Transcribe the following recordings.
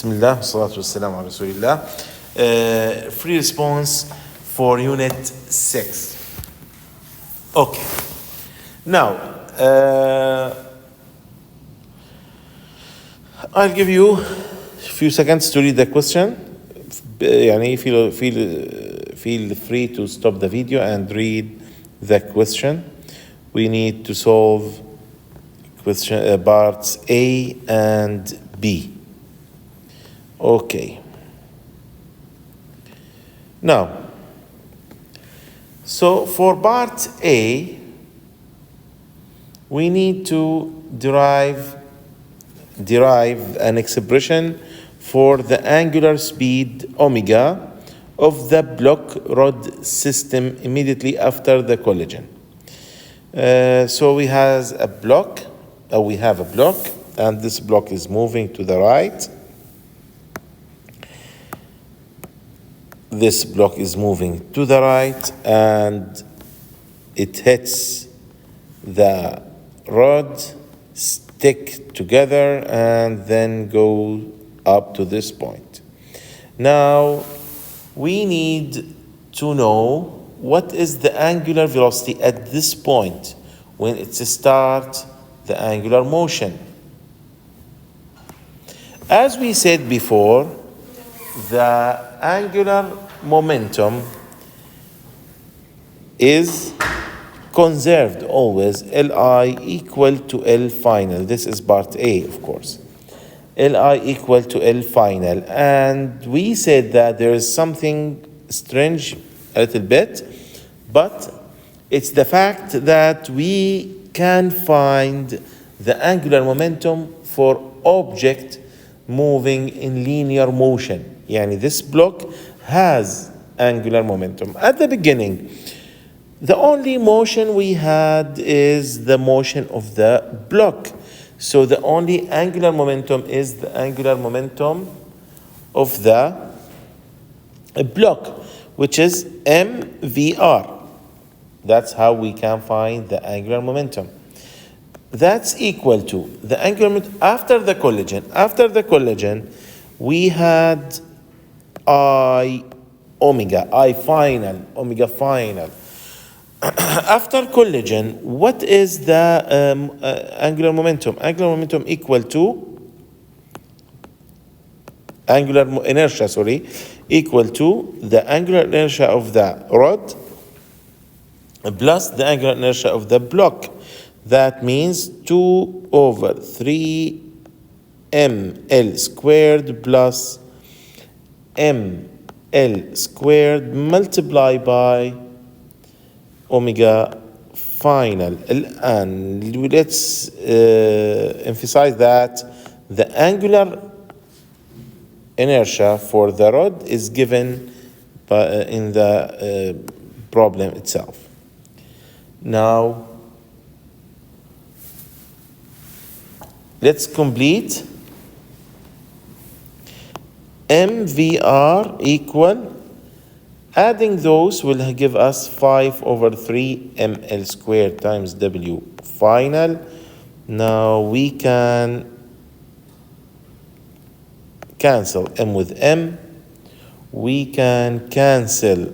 Bismillah, salatu wassalamu ala rasulillah. Free response for unit 6. Okay. Now, I'll give you a few seconds to read the question. يعني feel free to stop the video and read the question. We need to solve question parts A and B. Okay. Now, so for part A, we need to derive an expression for the angular speed omega of the block rod system immediately after the collision. So we have a block, and this block is moving to the right. This block is moving to the right, and it hits the rod, stick together, and then go up to this point. Now, we need to know what is the angular velocity at this point when it starts the angular motion. As we said before, the angular momentum is conserved always, Li equal to L final. This is part A, of course. Li equal to L final. And we said that there is something strange a little bit, but it's the fact that we can find the angular momentum for object moving in linear motion. Yani this block has angular momentum. At the beginning, the only motion we had is the motion of the block. So the only angular momentum is the angular momentum of the block, which is mvr. That's how we can find the angular momentum. That's equal to the angular momentum after the collision. After the collision, we had omega final. After collision, what is the angular momentum? Angular momentum equal to angular inertia, equal to the angular inertia of the rod plus the angular inertia of the block. That means 2 over 3 ml squared plus ml squared multiplied by omega final. And let's emphasize that the angular inertia for the rod is given in the problem itself. Now, let's complete. MVR equal, adding those will give us 5 over 3 ml squared times W final. Now we can cancel M with M. We can cancel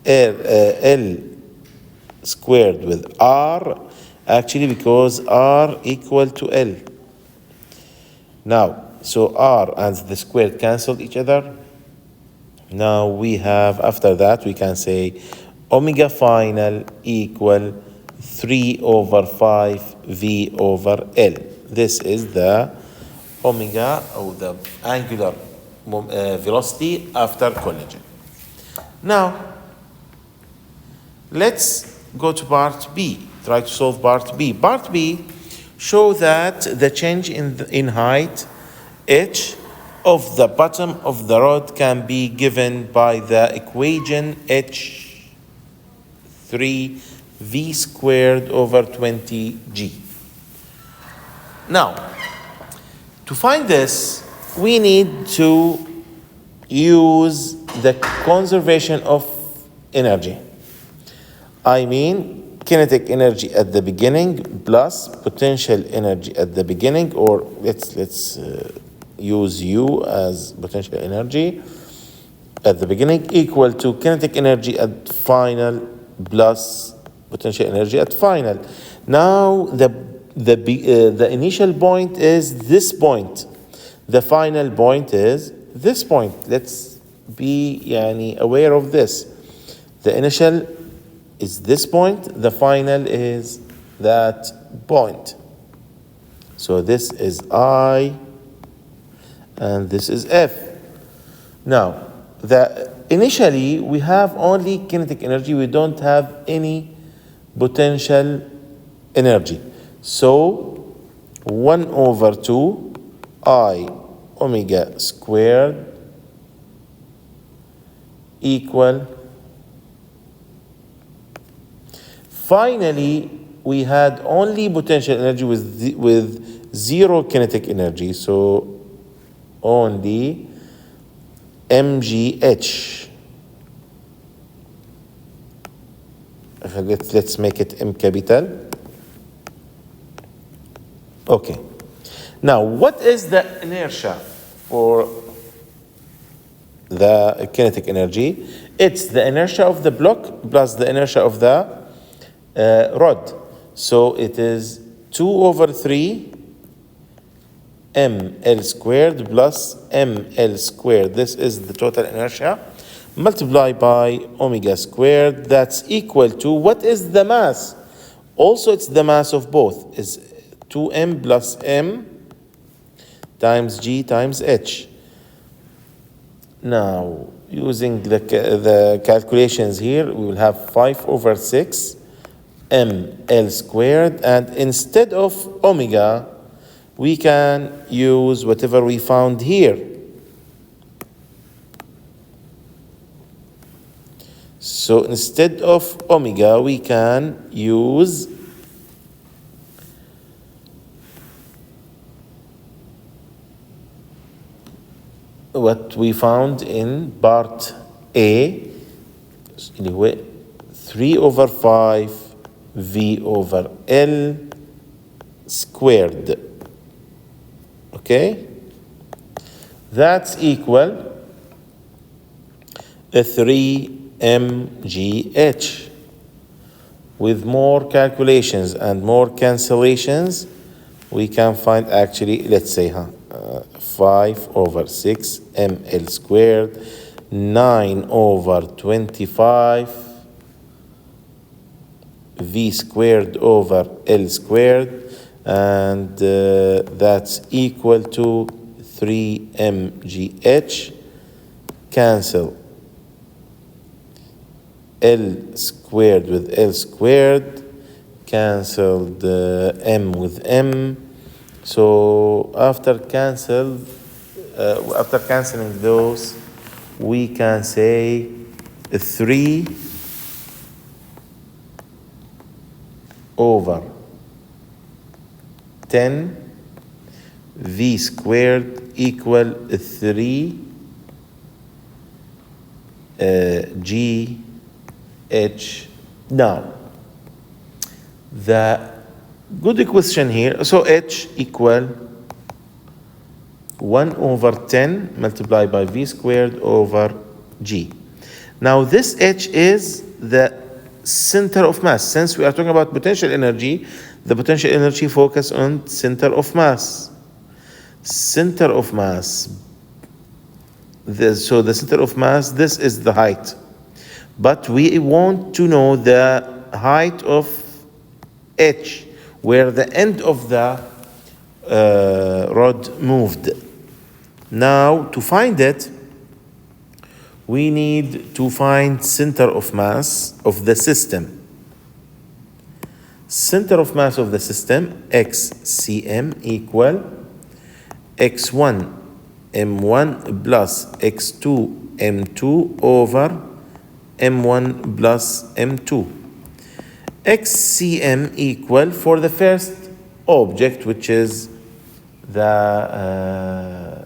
L squared with R, actually because R equal to L. Now, so R and the square cancel each other. Now we have, after that, we can say omega final equal 3 over 5 V over L. This is the omega, or the angular velocity after collision. Now, let's go to part B. Try to solve part B. Part B show that the change in height h of the bottom of the rod can be given by the equation h3 v squared over 20g. Now, to find this, we need to use the conservation of energy. I mean, kinetic energy at the beginning plus potential energy at the beginning, or let's use U as potential energy at the beginning, equal to kinetic energy at final plus potential energy at final. Now the initial point is this point, the final point is this point. Let's be aware of this. The initial is this point, the final is that point. So this is I and this is F. Now, initially we have only kinetic energy, we don't have any potential energy. So 1 over 2 I omega squared equal. Finally, we had only potential energy with zero kinetic energy, so only mgh. Let's make it M capital. Okay. Now, what is the inertia for the kinetic energy? It's the inertia of the block plus the inertia of the rod. So it is 2 over 3 ml squared plus ml squared. This is the total inertia multiplied by omega squared. That's equal to, what is the mass? Also, it's the mass of both, is 2m plus m times g times h. Now, using the calculations here, we will have 5 over 6 ml squared, and instead of omega, we can use whatever we found here. So instead of omega, we can use what we found in part A, 3 over 5 V over L squared. Okay? That's equal 3 mgh. With more calculations and more cancellations, we can find actually, let's say, 5 over 6 ml squared, 9 over 25 v squared over L squared, and that's equal to 3 mgh. Cancel L squared with L squared, cancelled m with m. So after canceling those, we can say 3 over 10 v squared equal 3 g h. Now, the good question here, so h equal 1 over 10 multiplied by v squared over g. Now this h is the center of mass. Since we are talking about potential energy, the potential energy focus on center of mass. Center of mass. So the center of mass, this is the height. But we want to know the height of h, where the end of the rod moved. Now, to find it, we need to find center of mass of the system. Center of mass of the system, xcm equal x1 m1 plus x2 m2 over m1 plus m2. xcm equal, for the first object, which is the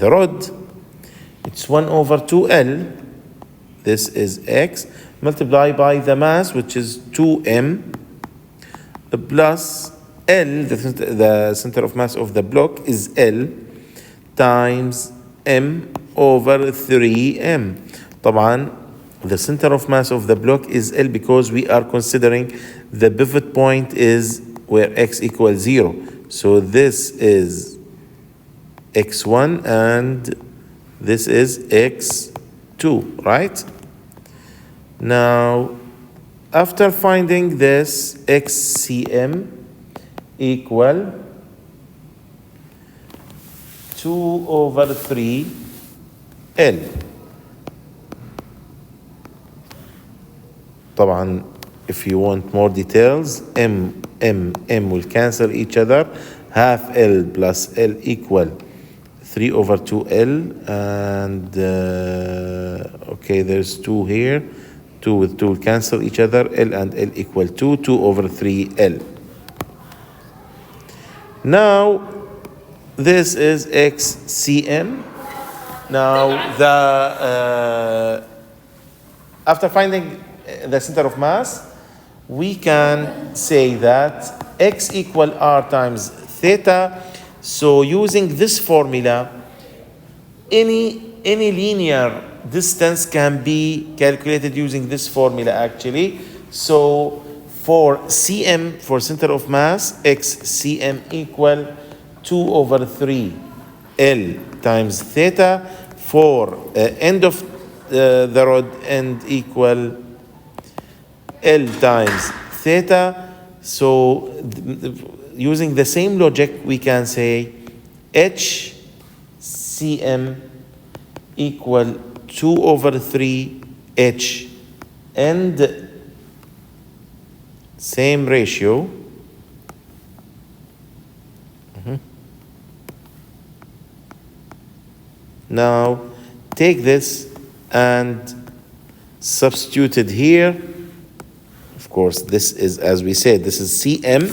rod, it's 1 over 2L. This is x. multiply by the mass, which is 2m, plus L, the center of mass of the block is L, times m over 3m. طبعا the center of mass of the block is L because we are considering the pivot point is where x equals 0. So this is x1 and this is x2, right? Now, after finding this, xcm equal 2 over 3 L. طبعا if you want more details, m will cancel each other. Half L plus L equal 3 over 2L, and okay, there's 2 here. 2 with 2 will cancel each other. L and L equal 2 over 3L. Now, this is xcm. Now, after finding the center of mass, we can say that x equal r times theta. So using this formula, any linear distance can be calculated using this formula actually. So for cm, for center of mass, xcm equal 2 over 3 L times theta. For end of the rod end equal L times theta. So using the same logic, we can say HCM equal 2 over 3 H, and same ratio. Now take this and substitute it here. Of course, this is, as we said, this is Cm,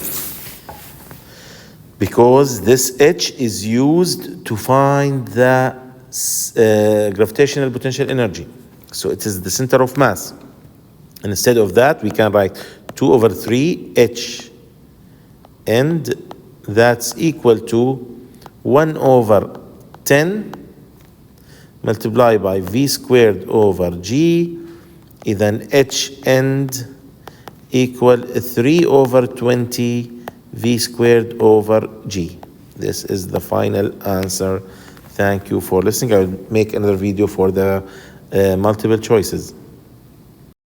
because this H is used to find the gravitational potential energy. So it is the center of mass. And instead of that, we can write 2 over 3 H, and that's equal to 1 over 10 multiplied by V squared over G. Then H end equal 3 over 20 V squared over G. This is the final answer. Thank you for listening. I will make another video for the multiple choices.